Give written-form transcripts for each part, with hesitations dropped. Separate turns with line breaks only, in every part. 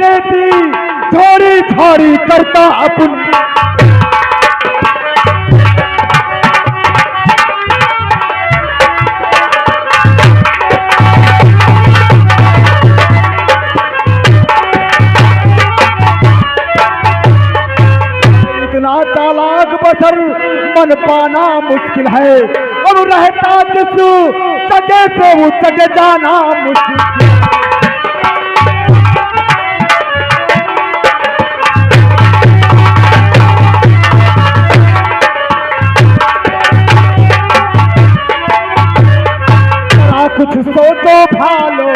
बनेती थोड़ी थोड़ी करता अपन। इतना चालाक बशर मन पाना मुश्किल है, अब रहता जिस जगह पे वो जगह जाना मुश्किल। कुछ सोचो भालो,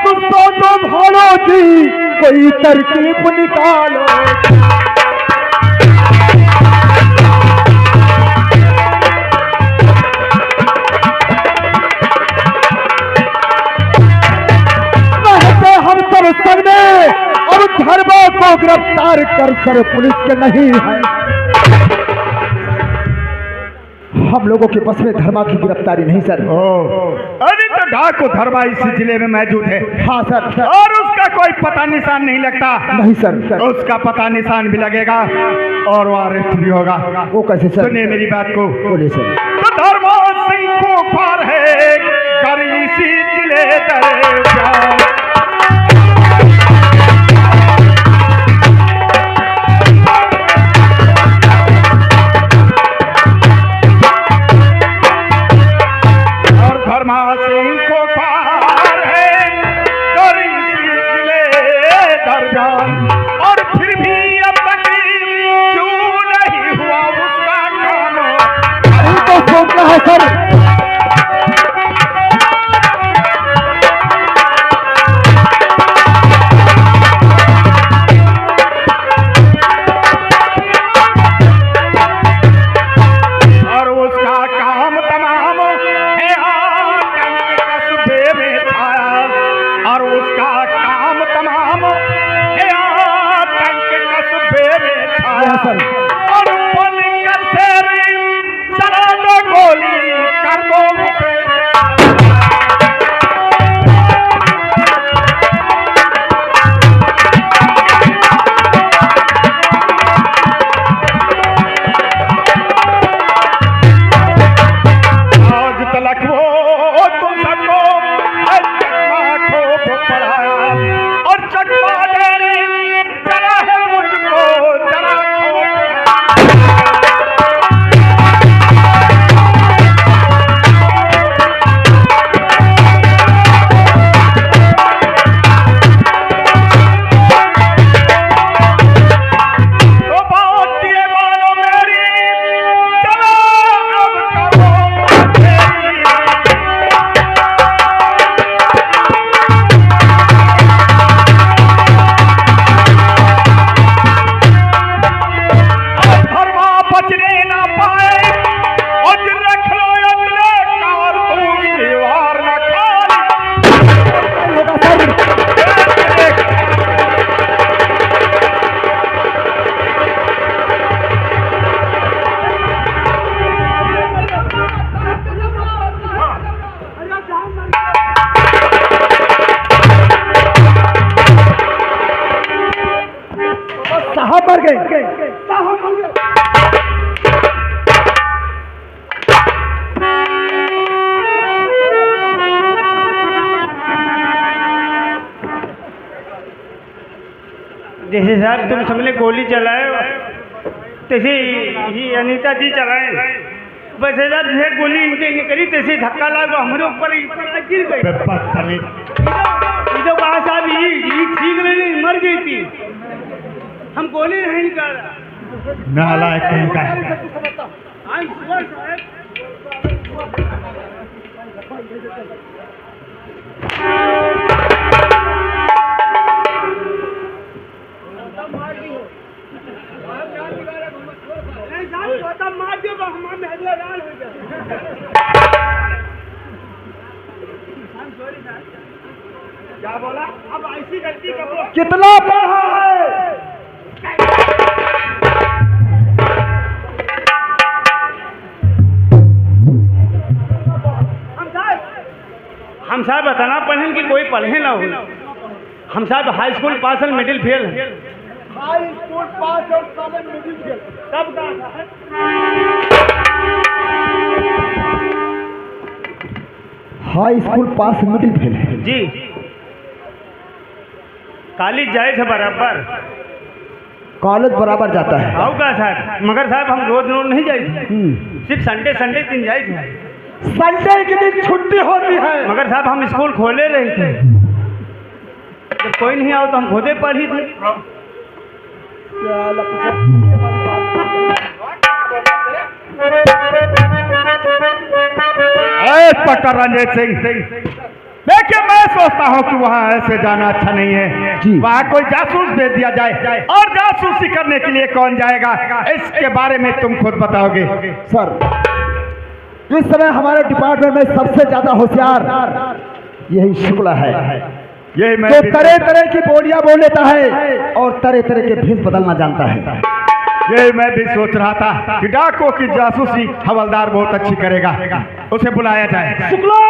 कुछ सोचो भालो जी, कोई तरकीब निकालो। रहते हम सब संग में, और धर्मों को गिरफ्तार कर सर पुलिस के नहीं है। हम लोगों के बस में धर्मा की गिरफ्तारी नहीं सर।
अरे तो डाकू धर्मा इस जिले में मौजूद है।
हाँ सर, सर।
और उसका कोई पता निशान नहीं लगता।
नहीं सर, सर।
उसका पता निशान भी लगेगा और वो अरेस्ट भी होगा।
वो कैसे सर?
सुनिए मेरी बात को।
बोलिए सर।
तो धर्मा सिंह को पार है कर इसी जिले दरबार। धर्मा सिंह को पार है कर इसी जिले दरबार। और फिर भी अब तक क्यों नहीं हुआ उसका काम?
तो सोचना है सर।
और उसका काम तमाम है आतंक कस्बे में छाया। और उसका काम तमाम है आतंक कस्बे में छाया। और बनकर शेर चला दो गोली कर दो उसे। आज तलक वो तुम सबको चकमा खूब पढ़ाया। और चकमा देने चला है मुझको जरा तो बात ये मानो मेरी, चलो अब करो तेरी। धर्मा बचने ना पाए और रख लो अपने कारतूस की वार न
साहब मर गए, साहब मर गए।
जैसे साहब तुम सबने गोली चलाए तैसे ही अनीता जी चलाए। वैसे साहब जैसे गोली इनके करी तैसे धक्का लगा हमारे ऊपर गिर गई। इधर वहाँ साहब ये ठीक नहीं मर गई थी। हम गोली नहीं निकाला।
नालायक कहीं का।
आज सुबह साहब
क्या बोला? अब ऐसी गलती करो।
कितना पढ़ा है?
हम साहब बताना पढ़ें कि कोई पढ़े ना हो। हम साहब हाई स्कूल पास और मिडिल फेल हैं।
हाई स्कूल पास और कॉलेज मिडिल फेल।
कब कहा है?
हाई स्कूल पास मिडिल फेल है
जी। कॉलेज जाए थे बराबर,
कॉलेज बराबर जाता है।
आओ का साहब, मगर साहब हम रोज रोज नहीं जाए थे, सिर्फ संडे संडे दिन जाए थे।
संडे के दिन छुट्टी होती है।
मगर साहब हम स्कूल खोले रहे थे, जब कोई नहीं आओ तो हम खुदे पढ़ी थे।
इंस्पेक्टर रंजीत सिंह, देखिए मैं सोचता हूँ कि वहाँ ऐसे जाना अच्छा नहीं है।
जी।
वहाँ कोई जासूस भेज दिया जाए, और जासूसी करने के लिए कौन जाएगा, इसके बारे में तुम खुद बताओगे।
सर, इस समय हमारे डिपार्टमेंट में सबसे ज्यादा होशियार यही शुक्ला है,
यही मैं
जो
भी-
तरह तरह की बोलियां बोल लेता है और तरह तरह के भेष बदलना जानता है।
यही मैं भी सोच रहा था कि डाकुओं की जासूसी हवलदार बहुत अच्छी करेगा, उसे बुलाया जाए।
शुक्ला,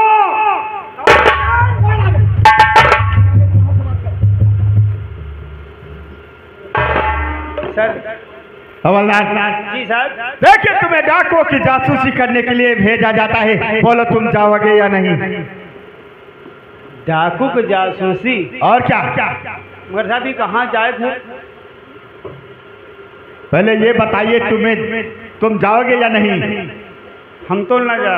सर।
हवलदार
जी साहब।
देखिए, तुम्हें डाकुओं की जासूसी करने के लिए भेजा जाता है, बोलो तुम जाओगे या नहीं।
डाकू की जासूसी?
और क्या?
मगर साहब ये कहाँ जाए थे?
पहले ये बताइए, तुम जाओगे या नहीं।
हम तो ना जा।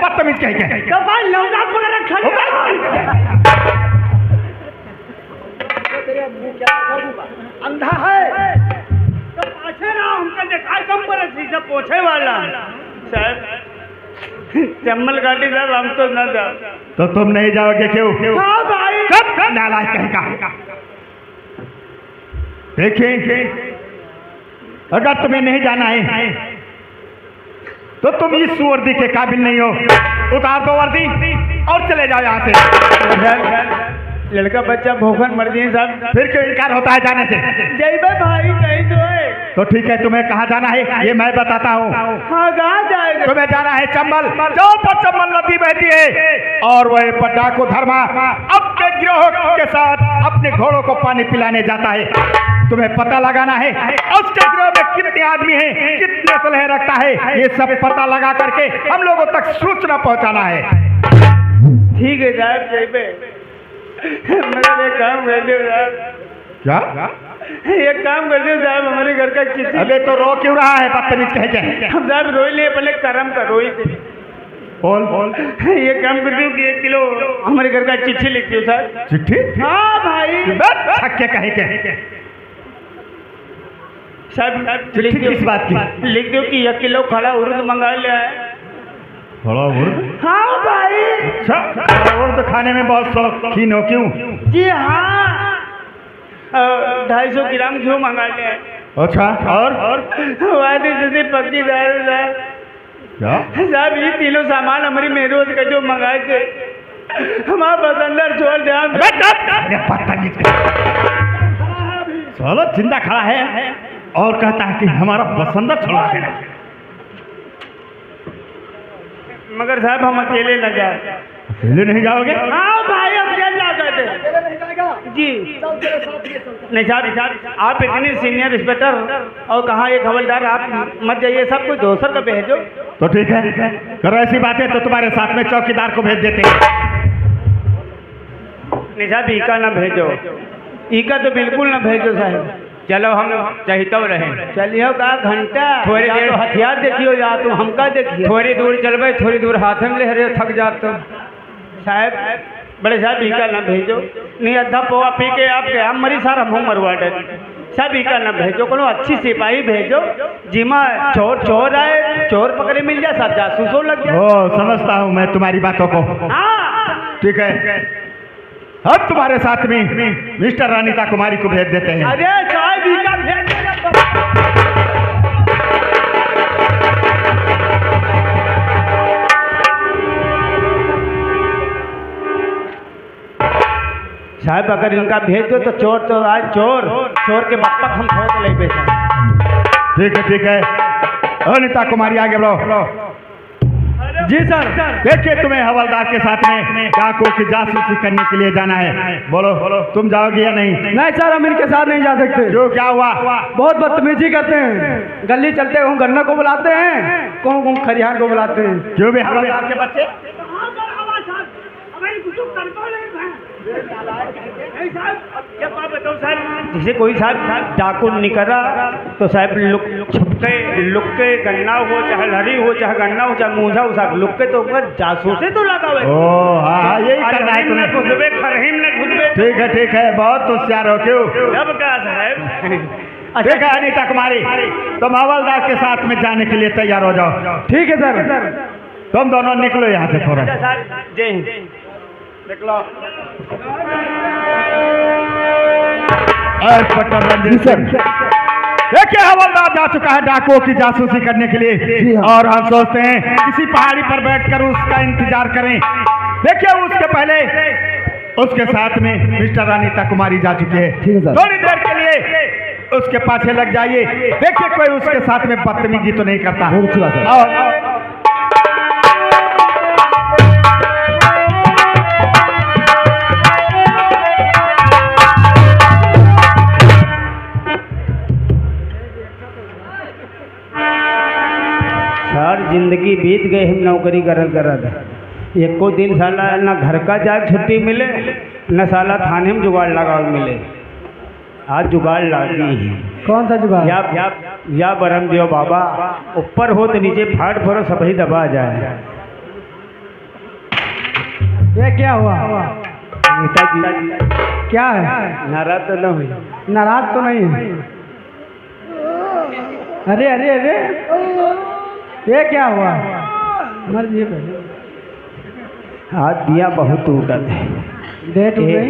बदतमीज कहीं के।
अंधा है।
तो पाछे ना हमका देखा कम पर सब पोछे वाला साहब। चम्मल काटी साहब, हम तो ना जा।
तो तुम नहीं जाओगे क्यों?
हाँ भाई।
कब नालायक कहेगा। देखिए, अगर तुम्हें नहीं जाना है तो तुम इस वर्दी के काबिल नहीं हो। उतार दो वर्दी और चले जाओ यहाँ से।
लड़का बच्चा भूखन मर गए साहब।
फिर क्यों इनकार होता है जाने से?
जय भाई कहीं तो है।
तो ठीक है, तुम्हें कहाँ जाना है ये मैं बताता हूँ।
हाँ कहाँ जाएगा?
तुम्हें जाना है चंबल, जो पर चंबल नदी बहती है, और वह पर डाकू धर्मा अपने गिरोह के साथ अपने घोड़ों को पानी पिलाने जाता है। तुम्हें पता लगाना है उसके गिरोह में कितने आदमी हैं, कितने सलहे रखता है, ये सब पता लगा करके हम लोगों तक सूचना पहुंचाना है।
ठीक है साहब, जय पे मेरा एक काम कर दो साहब।
क्या?
एक काम कर दो साहब, हमारे घर का चिट्ठी।
अबे तो रो क्यों रहा है बदतमीज कह के?
हम साहब रोई ले, पहले करम का रोई थे।
बोल।
ये काम कर दो कि 1 किलो हमारे घर का चिट्ठी लिख दो साहब।
चिट्ठी?
हाँ भाई
छक्के कहे के।
साहब
चिट्ठी किस बात की?
लिख दो कि 1 किलो खड़ा उर्द मंगा लिया है।
थोड़ा उर्द?
हाँ भाई।
अच्छा, उर्द खाने में बहुत शौकीन हो क्यों?
जी हाँ, 250 ग्राम घी मंगा लिया है।
अच्छा, और
वादी जैसे पक्की दाल साहब।
क्या?
साहब ये तीनों सामान हमारी मेहरोज का जो मंगाए थे, हमारा बसंदर छोड़ दे।
चलो, जिंदा खड़ा है और कहता है कि हमारा बसंदर छोड़ा देना।
मगर साहब हम अकेले न जाए।
अकेले नहीं जाओगे?
हाँ भाई, अब चल जाते जी। नहीं साहब, आप इतने सीनियर इंस्पेक्टर और कहाँ एक हवलदार, आप मत जाइए, सब कोई दोसर का भेजो।
तो ठीक है, करो ऐसी बातें तो तुम्हारे साथ में चौकीदार को भेज देते हैं।
नहीं साहब, ईका ना भेजो, ईका तो बिल्कुल ना भेजो साहब। चलो हम चाहते रहे। चलिए का घंटा थोड़ी देर हथियार देखियो, या तुम हमका देखिए। थोड़ी दूर चलबे, थोड़ी दूर हाथ में ले रहे, थक जाते साहब। बड़े साहब ईका ना भेजो, नहीं अद्धा पोवा पी के आपके हम मरी सार हम मरवा डे। सब ईका ना भेजो, कोनो अच्छी सिपाही भेजो, जिमा चोर आए, चोर पकड़े मिल जाए, सब जासूसों लग जाए।
ओ, समझता हूँ मैं तुम्हारी बातों को।
हाँ
ठीक है, अब तुम्हारे साथ में मिस्टर रानीता कुमारी को भेज देते हैं।
अरे साहब ईका भेज देना। साहब अगर इनका भेज दो तो चोर तो आज चोर के बप्पक हम ठोक ले बेचा।
ठीक है, अनिता कुमारी आगे बढ़ो।
जी सर।
देखिए तुम्हें हवलदार के साथ में डाकुओं की जासूसी करने के लिए जाना है। बोलो तुम जाओगे या नहीं?
नहीं सर, हम इनके साथ नहीं जा सकते।
क्यों, क्या हुआ?
बहुत बदतमीजी करते हैं। गली चलते कहूँ गन्ना को बुलाते हैं, कहूँ खरिहान को बुलाते हैं।
क्यों भी हवलदार के बच्चे?
जैसे कोई साहब डाकू निकला तो साहब लुक के गन्ना हो, चाहे लड़ी हो, चाहे गन्ना हो, चाहे मूंझा हो, साहब लुक के तो ऊपर जासूसे तो लगा हुआ।
ओ हाँ, यही करना है तुम्हें।
घुसबे खरहिम न घुसबे।
ठीक है, बहुत होशियार हो। क्यों?
जब का साहब।
ठीक है अनीता कुमारी, तुम हवलदार के साथ में जाने के लिए तैयार हो जाओ।
ठीक है सर।
तुम दोनों निकलो यहाँ से थोड़ा।
जय हिंद।
निकलो। इंस्पेक्टर रंजीत सिंह, देखिए हवलदार जा चुका है डाकुओं की जासूसी करने के लिए, और हम सोचते हैं किसी पहाड़ी पर बैठकर उसका इंतजार करें। देखिए उसके पहले उसके साथ में मिस्टर अनीता कुमारी जा चुकी है। थोड़ी देर के लिए उसके पाछे लग जाइए। देखिए कोई उसके साथ में बदतमीजी तो नहीं करता। और
सर जिंदगी बीत गई, हम नौकरी करत एको दिन साला ना घर का जाग छुट्टी मिले, न साला थाने में जुगाड़ लगा मिले। आज जुगाड़ लगी।
कौन सा जुगाड़?
या बरम दियो बाबा, ऊपर हो तो नीचे फाट भरो सब ही दबा जाए।
ये क्या हुआ?
नेताजी
क्या है?
नाराज तो न हुई?
नाराज तो नहीं है। अरे अरे अरे, ये क्या हुआ? मर जी पहले।
हाथ दिया बहुत टूटा थे।
डेट हो गई।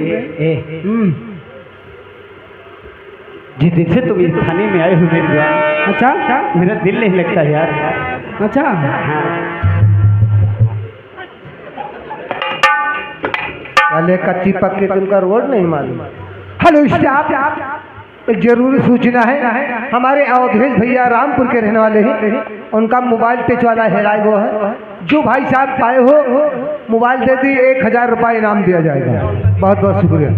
जिस दिन से तुम इस थाने में आए हो मेरे,
अच्छा
मेरा दिल नहीं लगता यार।
अच्छा
पहले कच्ची पक्की तुमका रोड नहीं मालूम। हेलो स्टाफ, एक जरूरी सूचना है। हमारे अवधेश भैया रामपुर के रहने वाले हैं, उनका मोबाइल टच वाला हेराए वो है। जो भाई साहब पाए हो मोबाइल दे दी, 1000 रुपये इनाम दिया जाएगा। बहुत बहुत शुक्रिया।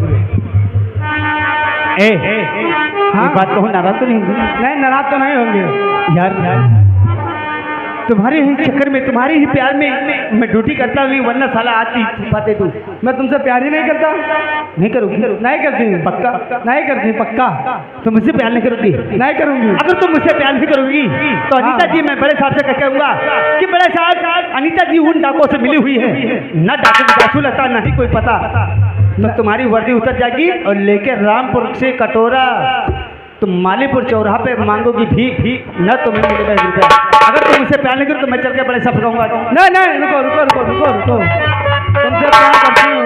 हाँ बात कहूँ, नाराज तो नहीं होंगे?
नहीं, नाराज तो नहीं होंगे
यार। तुम्हारे ही चक्कर में, तुम्हारे ही प्यार में मैं ड्यूटी करता हूँ, वरना साला आती बातें तू।
मैं तुमसे प्यार ही नहीं करता।
नहीं करूँगी?
नहीं करती।
पक्का?
नहीं करती। पक्का?
तुम मुझसे प्यार नहीं करोगी?
नहीं करूँगी।
अगर तुम मुझसे प्यार नहीं करोगी तो अनीता जी, मैं बड़े साहब से कहूँगा कि बड़े साहब अनीता जी उन डाकुओं से मिली हुई है, न डाकू लगता, न ही कोई पता। तो तुम्हारी वर्दी उतर जाएगी और लेके रामपुर से कटोरा तुम मालीपुर चौराहा पे मांगोगी भीख, न तुम्हें मिलेगा 1 रुपया। अगर तुम मुझसे प्यार नहीं करो तो मैं चल के बड़े साहब कहूँगा।
नहीं नहीं, रुको रुको रुको रुको रुको, तुमसे प्यार करती हूँ।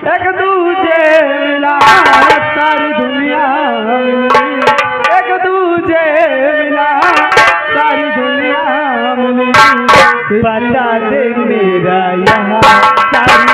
एक दूजे मिला सारी दुनिया मिली, एक दूजे मिला सारी दुनिया मिली,
बता दे मेरा यहाँ सारी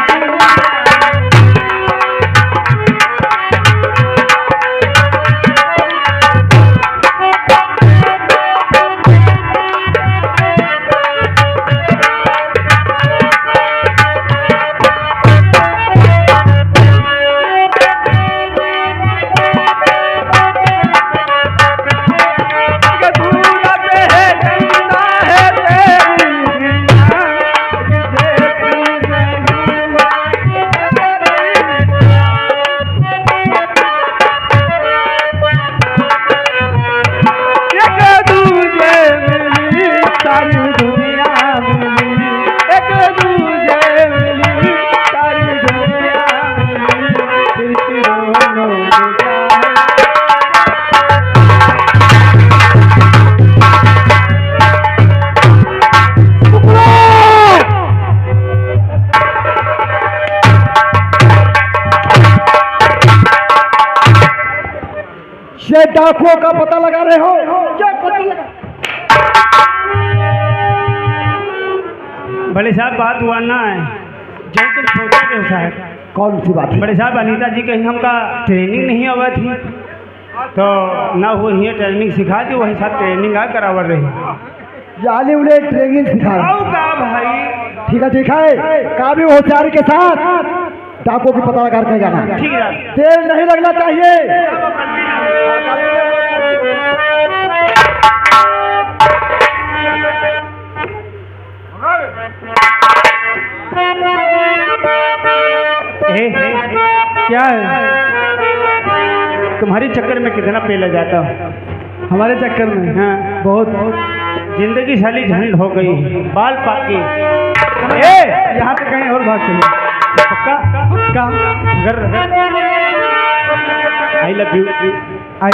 ये डाकुओं का पता लगा रहे हो? क्या पता लगा?
बड़े साहब बात हुआ ना है जब तुम छोटे थे साहब।
कौन सी बात है?
बड़े साहब अनीता जी कहीं हमका ट्रेनिंग नहीं हुआ थी, तो ना वो ही ट्रेनिंग सिखा दी वही सब ट्रेनिंग आ करावर रही
यानी उन्हें ट्रेनिंग सिखा रहे।
आओ का भाई
ठीक है काबिल होशियारी के साथ डाकों की पता लगा कर जाना।
ठीक है
तेल नहीं लगना चाहिए।
क्या है तुम्हारे चक्कर में कितना पेला जाता हूँ
हमारे चक्कर में
हाँ
बहुत
जिंदगी साली झंड हो गई बाल पाके
यहाँ पे कहीं और भाग चलो
पक्का पक्का घर आई लव यू
आई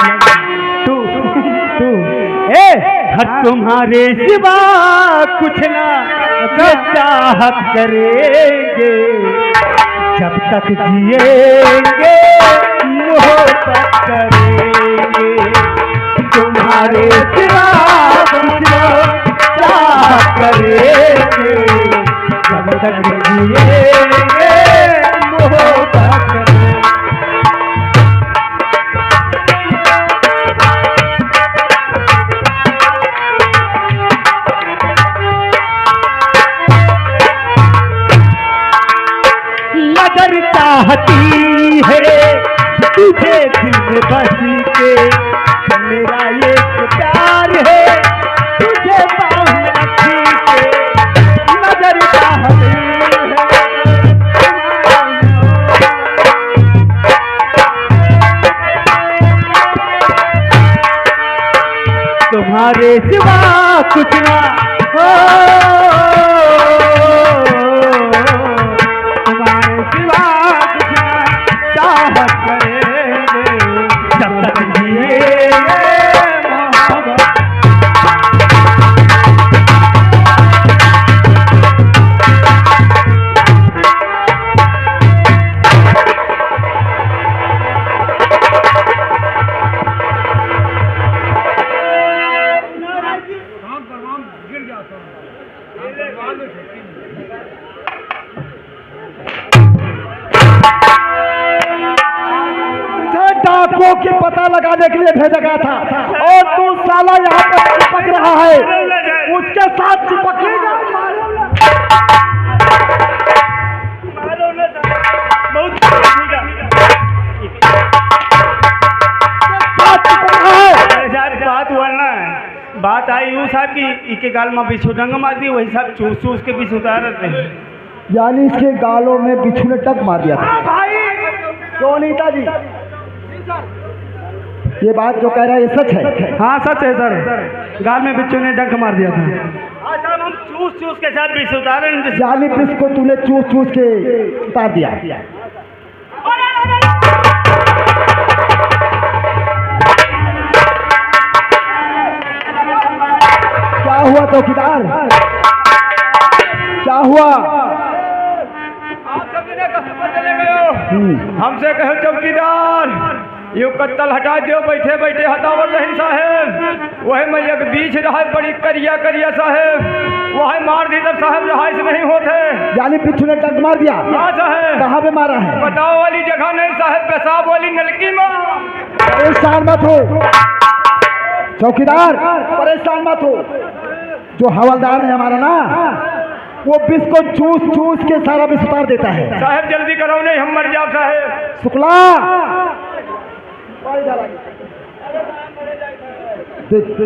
टू टू हर तुम्हारे सिवा कुछ ना चाहत करेंगे जब तक जिएंगे मोहब्बत करेंगे तुम्हारे सिवा कुछ ना चाहत करेंगे जब तक जिएंगे मोहब्बत करेंगे। नजर चाहती है तुझे दिल में बस के मेरा ये प्यार है तुझे बाहों में रखी के नजर चाहती है तुम्हारे सिवा कुछ ना हो
डाकुओं की पता लगाने के लिए भेजा गया था और तू साला यहाँ पर चिपक रहा है उसके साथ चिपकेगा। बात हुआ ना बात आई यूँ साहब की इके गाल में बिछू डंग मार दी वही साहब चूस चूस के बीच उतार रहे
यानी इसके गालों में बिच्छू ने टक मार दिया था।
भाई
क्यों नीता जी ये बात जो कह रहा है ये सच है?
हाँ सच है सर गाल में बिच्छू ने डंक मार दिया था।
साहब हम चूस चूस के साथ बीच उतारे
यानी बिस को तूने चूस चूस के उतार दिया। क्या हुआ चौकीदार क्या हुआ?
आप सब ने कस्टमर चले गए हो हमसे कहो चौकीदार यो कत्तल हटा दियो बैठे बैठे हटावल रहीन साहेब वही मैया के बीच रहा बड़ी करिया करिया साहेब वही मार दी तब साहेब रहाइश नहीं होते।
यानी बिच्छू ने टंक मार दिया?
हाँ साहेब।
कहाँ पे मारा है?
बताओ वाली जगह नहीं साहेब पेशाब वाली नलकी में।
परेशान मत हो चौकीदार परेशान मत हो। जो हवलदार है हमारा ना वो बिस को चूस चूस के सारा बिस उतार देता है।
साहेब जल्दी करो नहीं हम मर जाओ साहेब।
शुक्ला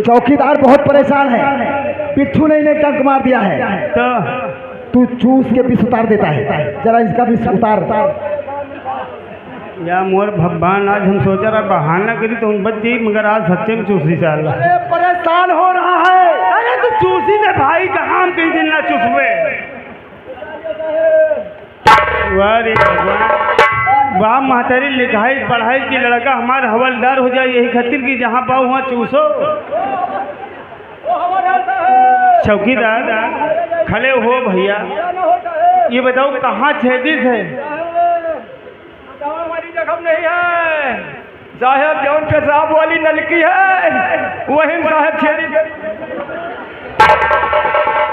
चौकीदार बहुत परेशान है बिच्छू ने इन्हें टंक मार दिया है
तो
तू चूस के बिस उतार देता है। जरा इसका बिस उतार।
या मोर भगवान आज हम सोचा रहा बहाना करी तो उन बच गई मगर आज सच्चे में चूसी साल
परेशान हो रहा है।
अरे तो चूसी ने भाई कहाँ हम कई दिन ना चूसवे वारे भगवान वाह महतारी लिखाई पढ़ाई की लड़का हमारा हवलदार हो जाए यही खातिर की जहाँ पाओ वहाँ चूसो। चौकीदार खड़े हो भैया ये बताओ कहाँ छेदिस है?
हमारी जगह नहीं है साहेब जौन पेशाब वाली नलकी है वही साहेब छेदी